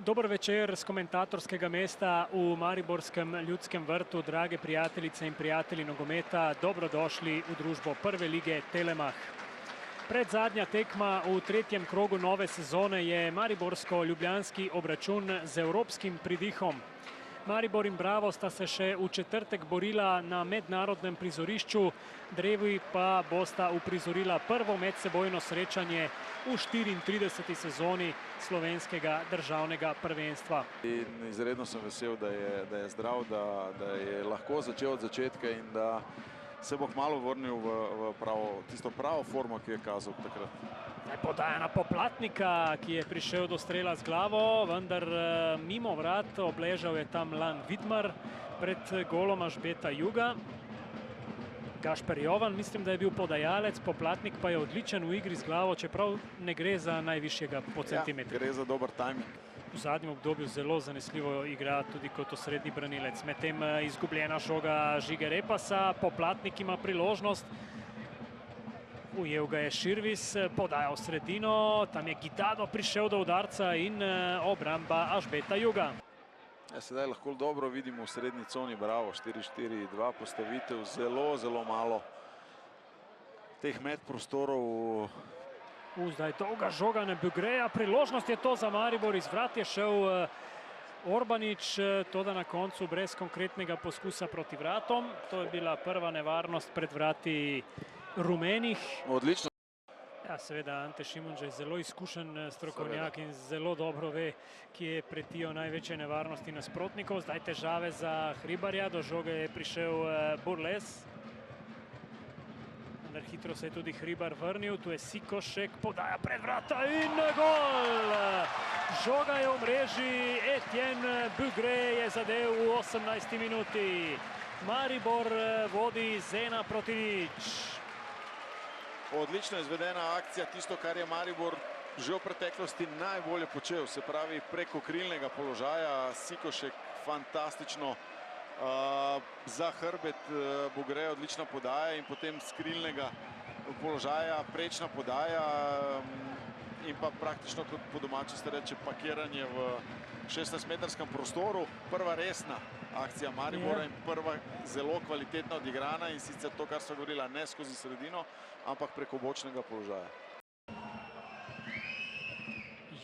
Dober večer z komentatorskega mesta v Mariborskem Ljudskem vrtu, drage prijateljice in prijatelji nogometa, dobrodošli v družbo prve lige Telemach. Predzadnja tekma v tretjem krogu nove sezone je mariborsko-ljubljanski obračun z evropskim pridihom. Maribor in Bravo sta se še v četrtek borila na mednarodnem prizorišču, drevi pa bosta uprizorila prvo medsebojno srečanje v 34. sezoni slovenskega državnega prvenstva. Izredno sem vesel, da je zdrav, da je lahko začel od začetka in da se bo kmalu vrnil v tisto pravo formo, ki je kazal takrat. Podaja na Poplatnika, ki je prišel do strela z glavo, vendar mimo vrat obležal je tam Lan Vidmar pred golom Ažbeta Juga. Gašper Jovan, mislim, da je bil podajalec, Poplatnik pa je odličen v igri z glavo, čeprav ne gre za najvišjega po centimetru. Ja, gre za dober timing. V zadnjem obdobju zelo zanesljivo igra tudi kot osrednji branilec. Medtem izgubljena žoga Žige Repasa, Poplatnik ima priložnost. Ujel ga je Širvis, podaja v sredino, tam je Gidado prišel do udarca in obramba Ažbeta Juga. Sedaj lahko dobro vidimo v srednji coni Bravo, 4-4-2 postavitev, zelo malo teh medprostorov. Zdaj dolga žoga na Bugreja, priložnost je to za Maribor, iz vrat je šel Orbanič, toda na koncu brez konkretnega poskusa proti vratom. To je bila prva nevarnost pred vrati rumenih. Odlično. Ja, seveda Ante Šimundža je zelo izkušen strokovnjak in zelo dobro ve, kje pretijo največje nevarnosti nasprotnikov. Zdaj težave za Hribarja, do žoge je prišel Burles. Hitro se je tudi Hribar vrnil, tu je Sikošek, podaja pred vrata in gol! Žoga je v mreži, Etienne Bugre je zadev v 18. minuti. Maribor vodi z 1-0. Odlično izvedena akcija, tisto, kar je Maribor že v preteklosti najbolje počel, se pravi preko krilnega položaja. Sikošek fantastično za hrbet Bugre, odlična podaja in potem z krilnega položaja prečna podaja in pa praktično, kot po domače se reče, pakiranje v 16-metrskem prostoru. Prva resna akcija Maribora in prva zelo kvalitetna odigrana, in sicer to, kar so govorila, ne skozi sredino, ampak preko bočnega položaja.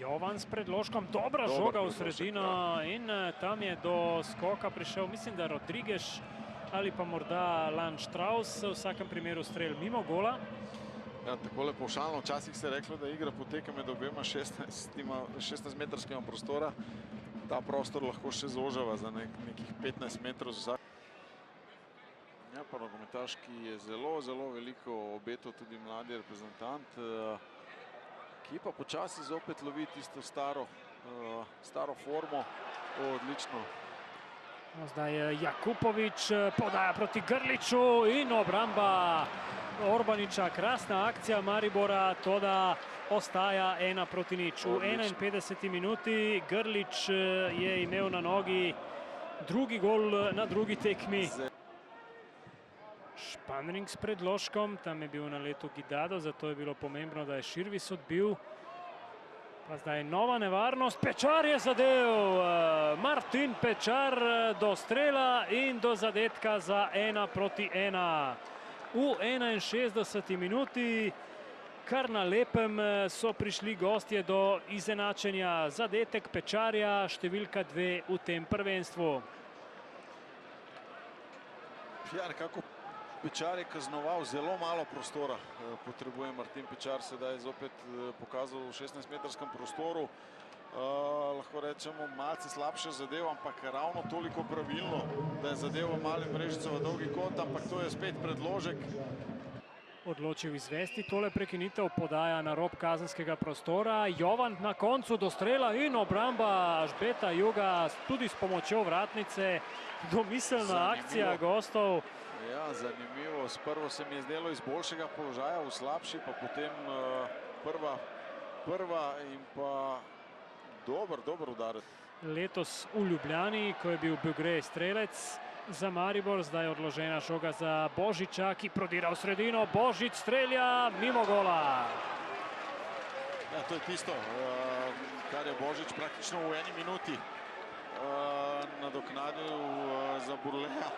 Jovan s predložkom, dobra žoga v sredino in tam je do skoka prišel, mislim, da Rodriguez ali pa morda Lan Strauss, v vsakem primeru strel mimo gola. Ja, takole povšalno, včasih se je reklo, da igra poteka med obema 16-metrskima prostora. Ta prostor lahko še zožava za nekih 15 metrov. Ja, pa nogometaš, ki je zelo veliko obetal, tudi mladi reprezentant, ki pa počasi zopet lovi tisto staro formo. Odlično. Zdaj Jakupovič podaja proti Grliću in obramba Orbaniča. Krasna akcija Maribora, toda ostaja 1-0. V 51. minuti Grlić je imel na nogi drugi gol na drugi tekmi. Španring s predložkom, tam je bil na letu Gidado, zato je bilo pomembno, da je Širvis odbil. Pa zdaj nova nevarnost, Pečar je zadev, Martin Pečar do strela in do zadetka za 1-1. V 61. minuti kar na lepem so prišli gostje do izenačenja. Zadetek Pečarja, številka 2 v tem prvenstvu. Ja, nekako Pečar je kaznoval, zelo malo prostora potrebuje Martin Pečar, sedaj je zopet pokazal v 16-metrskem prostoru. Lahko rečemo malce slabše zadev, ampak ravno toliko pravilno, da je zadev v mali mrežico v dolgi kot, ampak to je spet predložek. Odločil izvesti tole prekinitev, podaja na rob kazenskega prostora. Jovan na koncu do strela in obramba Ažbeta Juga tudi s pomočjo vratnice. Domiselna akcija gostov. Ja, zanimivo. Prvo se mi je zdelo iz boljšega položaja v slabši, pa potem prva in pa dober udarec. Letos v Ljubljani, ko je bil Bugre strelec za Maribor, zdaj odložena žoga za Božiča, ki prodira v sredino. Božič strelja mimo gola. Ja, Ja, to je tisto, kar je Božič praktično v eni minuti nadoknadil za Burleja.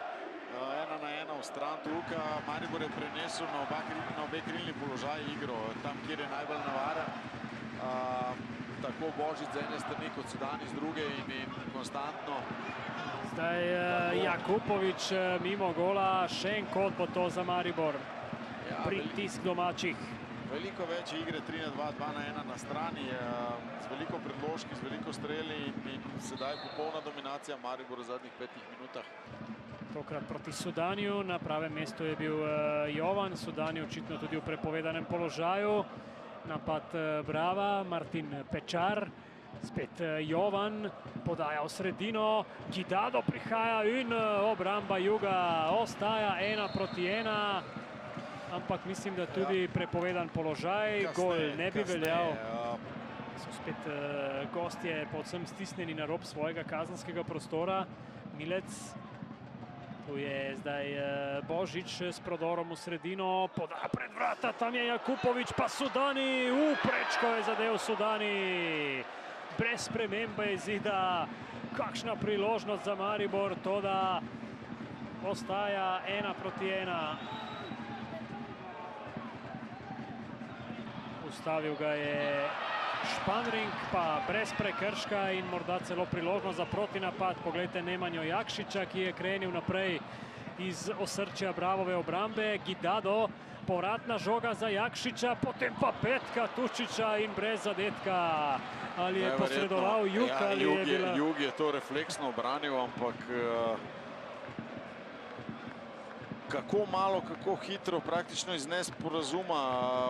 1-1 v stran Tuka. Maribor je prenesel na obe krilni položaj igro, tam, kjer je najbolj navaren. Tako Božič z ene strani kot Sudani z druge in konstantno. Zdaj Jakupovič mimo gola, še en kot bo to za Maribor. Pritisk domačih. Veliko več igre, 3-2, 2-1 na strani, z veliko predložki, z veliko streli in sedaj popolna dominacija Maribor v zadnjih 5 minutah. Tokrat proti Sudaniju, na pravem mestu je bil Jovan, Sudani očitno tudi v prepovedanem položaju. Napad Brava, Martin Pečar, spet Jovan, podaja v sredino, Gidado prihaja in obramba Juga ostaja 1-1. Ampak mislim, da tudi prepovedan položaj, gol ne bi veljal. So spet gostje povsem stisnjeni na rob svojega kazenskega prostora. Milec, tu je zdaj Božič s prodorom v sredino, podaja pred vrata, tam je Jakupovič, pa Sudani, prečko je zadev Sudani. Brez spremembe izida, kakšna priložnost za Maribor, toda ostaja 1-1. Ustavil ga je Španring, pa brez prekrška in morda celo priložnost za protinapad. Poglejte Nemanjo Jakšiča, ki je krenil naprej iz osrčja Bravove obrambe. Gidado, povratna žoga za Jakšiča, potem pa petka Tučiča in brez zadetka. Ali je posredoval Jug, ali je bila... Jug je to refleksno obranil, ampak kako malo, kako hitro, praktično iz nesporazuma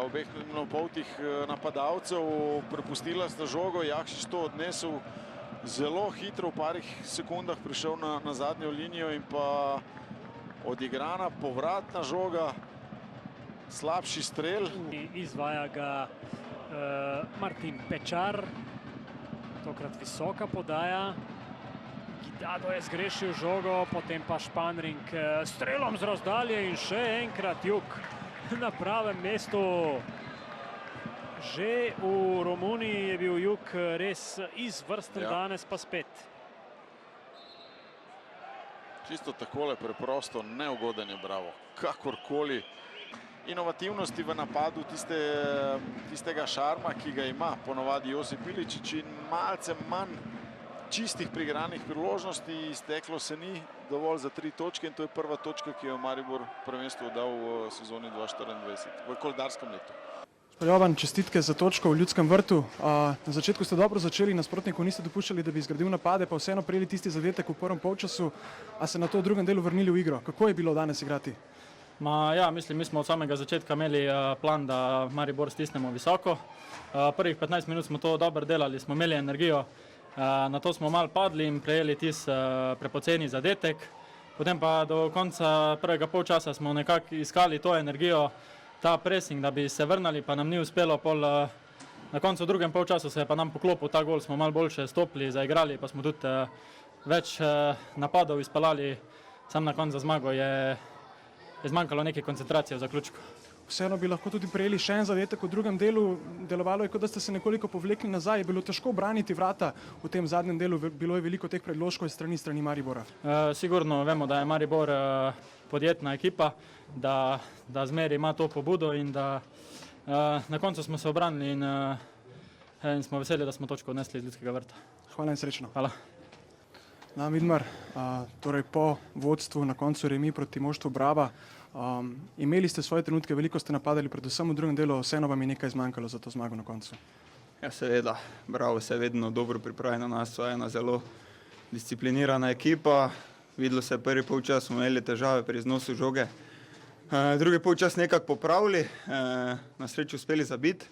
obeh poltih napadalcev. Prepustila sta žogo, Jakšič to odnesel zelo hitro, v parih sekundah prišel na zadnjo linijo in pa odigrana povratna žoga, slabši strel. Izvaja ga Martin Pečar, tokrat visoka podaja. Gidado je zgrešil žogo, potem pa Španring strelom z razdalje in še enkrat Jug na pravem mestu. Že v Romuniji je bil Jug res izvrsten, danes pa spet. Čisto takole preprosto, neugoden je Bravo. Kakorkoli. Inovativnosti v napadu, tistega šarma, ki ga ima ponovadi Josip Iličić, in malce manj čistih prigranih priložnosti. Izteklo se ni dovolj za 3 točke in to je prva točka, ki jo Maribor prvenstvu dal v sezoni 2024, v koledarskem letu. Gospod Jovan, čestitke za točko v Ljudskem vrtu. Na začetku ste dobro začeli, nasprotniku niste dopuščali, da bi zgradil napade, pa vseeno prejeli tisti zadetek v prvem polčasu, a se na to v drugem delu vrnili v igro. Kako je bilo danes igrati? Mislim, mi smo od samega začetka imeli plan, da Maribor stisnemo visoko. Prvih 15 minut smo to dobro delali, smo imeli energijo. Na to smo malo padli in prejeli tisti prepoceni zadetek. Potem pa do konca prvega polčasa smo nekako iskali to energijo, ta pressing, da bi se vrnili, pa nam ni uspelo. Na koncu v drugem polčasu se je pa nam poklopil ta gol, smo malo boljše stopili, zaigrali, pa smo tudi več napadov izpeljali. Sam na koncu za zmago je zmanjkalo neke koncentracije v zaključku. Vseeno bi lahko tudi prejeli še en zadetek v drugem delu. Delovalo je, kot da ste se nekoliko povlekli nazaj. Je bilo težko braniti vrata v tem zadnjem delu? Bilo je veliko teh predložkov iz strani Maribora. Sigurno vemo, da je Maribor podjetna ekipa, da zmeri ima to pobudo in da na koncu smo se obranili in smo veseli, da smo točko odnesli iz Ljudskega vrta. Hvala in srečno. Hvala. Vidmar, torej po vodstvu na koncu remi proti moštvu Brava. Imeli ste svoje trenutke, veliko ste napadali, predvsem v drugem delu, vseeno vam je nekaj zmanjkalo za to zmago na koncu. Ja, seveda, Bravo se vedno dobro pripravi na nas, so ena zelo disciplinirana ekipa. Videlo se prvi polčas, smo imeli težave pri iznosu žoge. Drugi polčas nekako popravili, na srečo uspeli zabiti,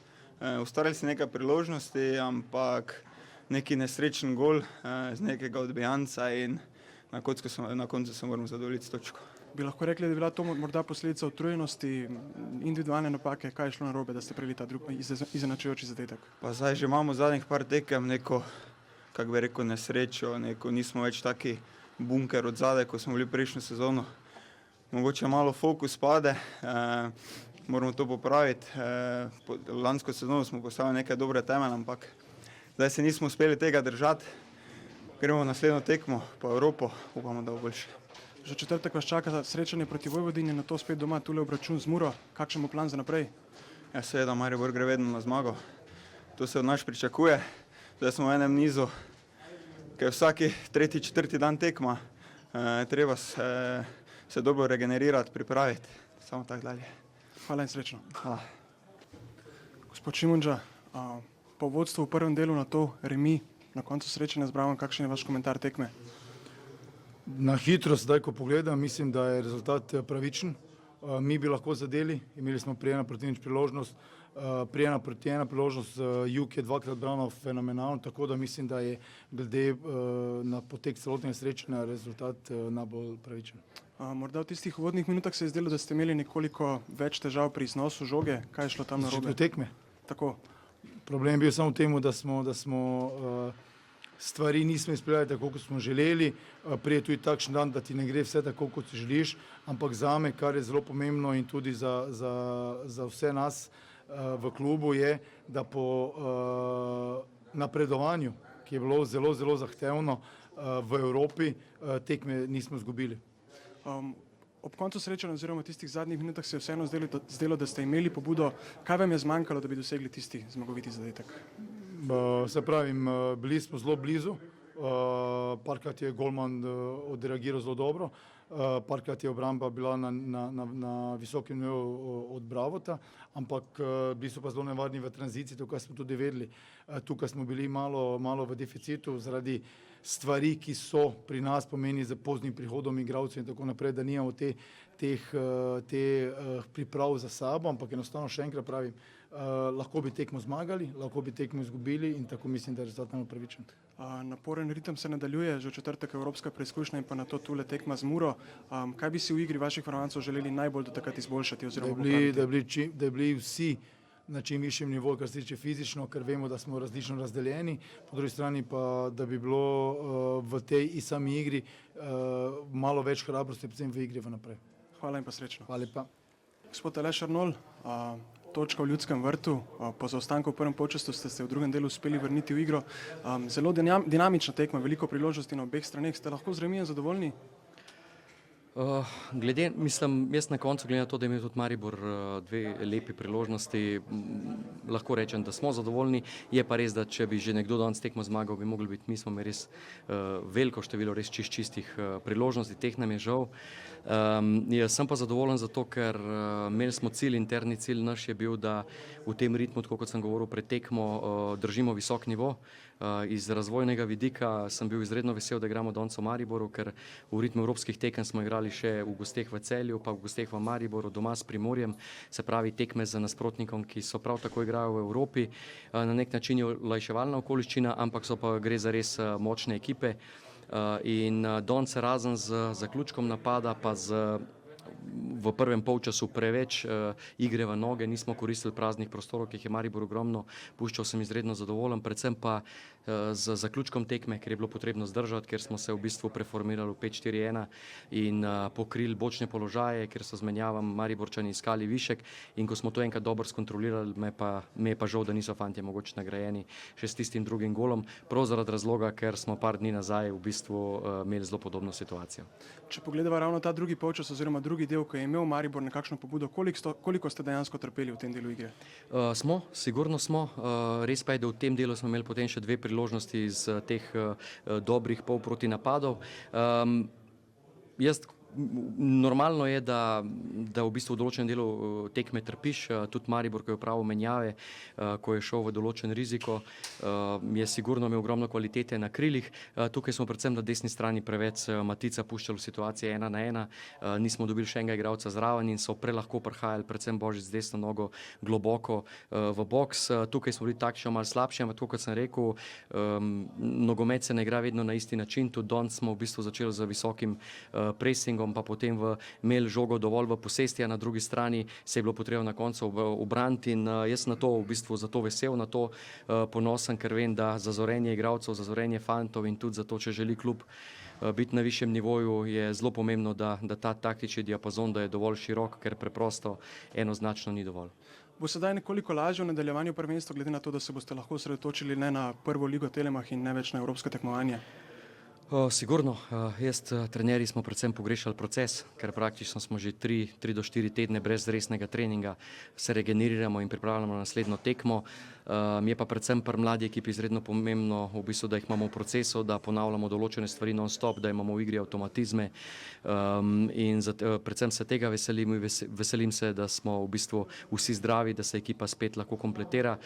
ustvarili si nekaj priložnosti, ampak neki nesrečen gol z nekega odbijanca in na koncu se moramo zadovoljiti s točko. Bi lahko rekli, da je bila to morda posledica utrujenosti, individualne napake, kaj je šlo narobe, da ste prejeli ta izenačujoči zadetek? Pa zdaj že imamo zadnjih par tekem neko, kako bi rekel, nesrečo, nismo več taki bunker od zadaj, ko smo bili prejšnjo sezono. Mogoče malo fokus pade, moramo to popraviti. Lansko sezono smo postavili nekaj dobre temelje, ampak zdaj se nismo uspeli tega držati. Gremo v naslednjo tekmo po Evropo, upamo, da bo boljše. Že četrtek vas čaka srečanje proti Vojvodini, na to spet doma tule obračun z Muro. Kakšen bo plan za naprej? Ja, seveda, Maribor gre vedno na zmago. To se od nas pričakuje. Zdaj smo v enem nizu, ki je vsaki tretji, četrti dan tekma. Treba se dobro regenerirati, pripraviti. Samo tako dalje. Hvala in srečno. Hvala. Gospod Šimunža, po vodstvu v prvem delu na to remi, na koncu srečanja z Bravom, kakšen je vaš komentar tekme? Na hitro zdaj, ko pogledam, mislim, da je rezultat pravičen. Mi bi lahko zadeli, imeli smo pri 1 proti 0 priložnost, pri 1 proti 1 priložnost, Jug je dvakrat branil fenomenalno, tako da mislim, da je glede na potek celotnega srečanja rezultat najbolj pravičen. Morda v tistih uvodnih minutah se je zdelo, da ste imeli nekoliko več težav pri iznosu žoge. Kaj je šlo tam narobe? Začetku tekme. Tako. Problem je bil samo v tem, da smo stvari nismo izpeljali tako, kot smo želeli. Prije tudi takšen dan, da ti ne gre vse tako, kot si želiš, ampak zame, kar je zelo pomembno in tudi za vse nas v klubu, je, da po napredovanju, ki je bilo zelo, zelo zahtevno v Evropi, tekme nismo izgubili. Ob koncu srečanja oziroma tistih zadnjih minutah se je vseeno zdelo, da ste imeli pobudo. Kaj vam je zmanjkalo, da bi dosegli tisti zmagoviti zadetek? Se pravim, bili smo zelo blizu, parkrat je golman odreagiral zelo dobro, parkrat je obramba bila na visokem nivoju od Bravota, ampak bili so pa zelo nevarni v tranziciji, tukaj smo tudi vedeli. Tukaj smo bili malo v deficitu zaradi stvari, ki so pri nas pomeni z poznim prihodom igralcev in tako naprej, da nimamo teh priprav za sabo, ampak enostavno še enkrat pravim, lahko bi tekmo zmagali, lahko bi tekmo izgubili in tako mislim, da je rezultat najbolj pravičen. Naporen ritem se nadaljuje, že v četrtek evropska preizkušnja in pa na to tule tekma z Muro. Kaj bi si v igri vaših varovancev želeli najbolj do takrat izboljšati oziroma popraviti? Da bi bili vsi na čim višjem nivoju, kar se tiče fizično, ker vemo, da smo različno razdeljeni, po drugi strani pa, da bi bilo v tej sami igri malo več hrabrosti, predvsem v igri vnaprej. Hvala in pa srečno. Hvala lepa. Gospod Aleš Arnol, točka v Ljudskem vrtu, po zaostanku v prvem polčasu ste se v drugem delu uspeli vrniti v igro. Zelo dinamična tekma, veliko priložnosti na obeh straneh. Ste lahko z remijem zadovoljni? Jaz na koncu, glede na to, da je imel tudi Maribor dve lepi priložnosti, lahko rečem, da smo zadovoljni. Je pa res, da če bi že nekdo danes tekmo zmagal, bi mogli biti. Mi smo imeli res veliko število res čistih priložnosti, teh nam je žal. Jaz sem pa zadovoljen zato, ker imeli smo cilj, interni cilj naš je bil, da v tem ritmu, tako kot sem govoril pred tekmo, držimo visok nivo. Iz razvojnega vidika sem bil izredno vesel, da igramo danes v Mariboru, ker v ritmu evropskih tekem smo igrali še v gosteh v Celju, pa v gosteh v Mariboru, doma s Primorjem, se pravi tekme z nasprotnikom, ki so prav tako igrajo v Evropi. Na nek način je olajševalna okoliščina, ampak gre za res močne ekipe. In danes razen z zaključkom napada, pa v prvem polčasu preveč igre v noge, nismo koristili praznih prostorov, ki jih je Maribor ogromno, puščal sem izredno zadovoljen, predvsem pa z zaključkom tekme, ker je bilo potrebno zdržati, ker smo se v bistvu preformirali v 5-4-1 in pokrili bočne položaje, ker so zmenjavam Mariborčani iskali višek in ko smo to enkrat dobro skontrolirali, me je pa žal, da niso fantje mogoče nagrajeni še s tistim drugim golom, prav zaradi razloga, ker smo par dni nazaj v bistvu imeli zelo podobno situacijo. Če pogledava ravno ta drugi polčas oziroma drugi del, ko je imel Maribor nekakšno pobudo, koliko ste dejansko trpeli v tem delu igre? Sigurno smo. Res pa je, da v tem delu smo imeli potem še dve priložnosti iz teh dobrih polproti napadov. Normalno je, da v bistvu v določenem delu tekme trpiš, tudi Maribor, ko je opravil menjave, ko je šel v določen riziko, je sigurno imel ogromno kvalitete na krilih. Tukaj smo predvsem na desni strani preveč Matica puščali v situacije 1-1, nismo dobili še enega igralca zraven in so prelahko prihajali, predvsem Božič z desno nogo globoko v boks. Tukaj smo bili takšno malo slabši, ampak tako kot sem rekel, nogomet se ne igra vedno na isti način, tudi danes smo v bistvu začeli z visokim presingom, treningom, pa potem imeli žogo dovolj v posesti, a na drugi strani se je bilo potrebno na koncu obraniti in jaz na to v bistvu zato vesel, na to ponosen, ker vem, da za zorenje igralcev, za zorenje fantov in tudi zato, če želi klub biti na višjem nivoju, je zelo pomembno, da ta taktični diapazon, da je dovolj širok, ker preprosto enoznačno ni dovolj. Bo sedaj nekoliko lažje v nadaljevanju prvenstva, glede na to, da se boste lahko osredotočili ne na prvo ligo Telemach in ne več na evropsko tekmovanje? Sigurno, trenerji smo predvsem pogrešali proces, ker praktično smo že 3 do 4 tedne brez resnega treninga, se regeneriramo in pripravljamo na naslednjo tekmo. Je pa predvsem pri mladi ekipi izredno pomembno, v bistvu, da jih imamo v procesu, da ponavljamo določene stvari non-stop, da imamo v igri avtomatizme in predvsem se tega veselim se, da smo v bistvu vsi zdravi, da se ekipa spet lahko kompletira.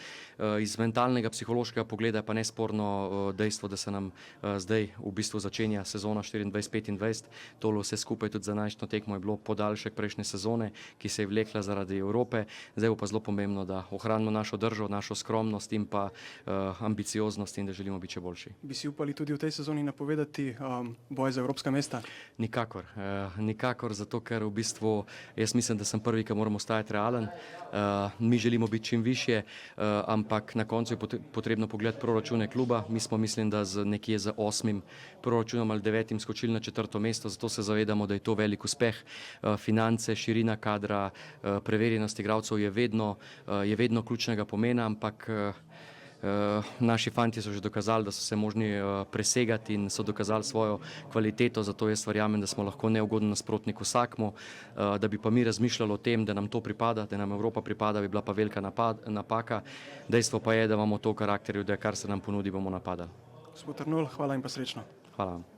Iz mentalnega, psihološkega pogleda je pa nesporno dejstvo, da se nam zdaj v bistvu začenja sezona 24-25. Tole vse skupaj tudi za današnjo tekmo je bilo podaljšek prejšnje sezone, ki se je vlekla zaradi Evrope. Zdaj bo pa zelo pomembno, da ohranimo našo držo, našo skromnost in pa ambicioznost in da želimo biti še boljši. Bi si upali tudi v tej sezoni napovedati boj za evropska mesta? Nikakor, zato ker v bistvu jaz mislim, da sem prvi, ki moramo ostajati realen. Mi želimo biti čim višje, ampak na koncu je potrebno pogledati proračune kluba. Mi smo, mislim, da nekje z 8. proračunom ali 9. skočili na 4. mesto, zato se zavedamo, da je to velik uspeh. Finance, širina kadra, preverjenost igralcev je vedno ključnega pomena, ampak naši fantje so že dokazali, da so se možni presegati in so dokazali svojo kvaliteto, zato jaz verjamem, da smo lahko neugoden nasprotnik vsakmu, da bi pa mi razmišljali o tem, da nam to pripada, da nam Evropa pripada, bi bila pa velika napaka. Dejstvo pa je, da imamo to v karakterju, da kar se nam ponudi, bomo napadali. Gospod Trnul, hvala in pa srečno. Hvala vam.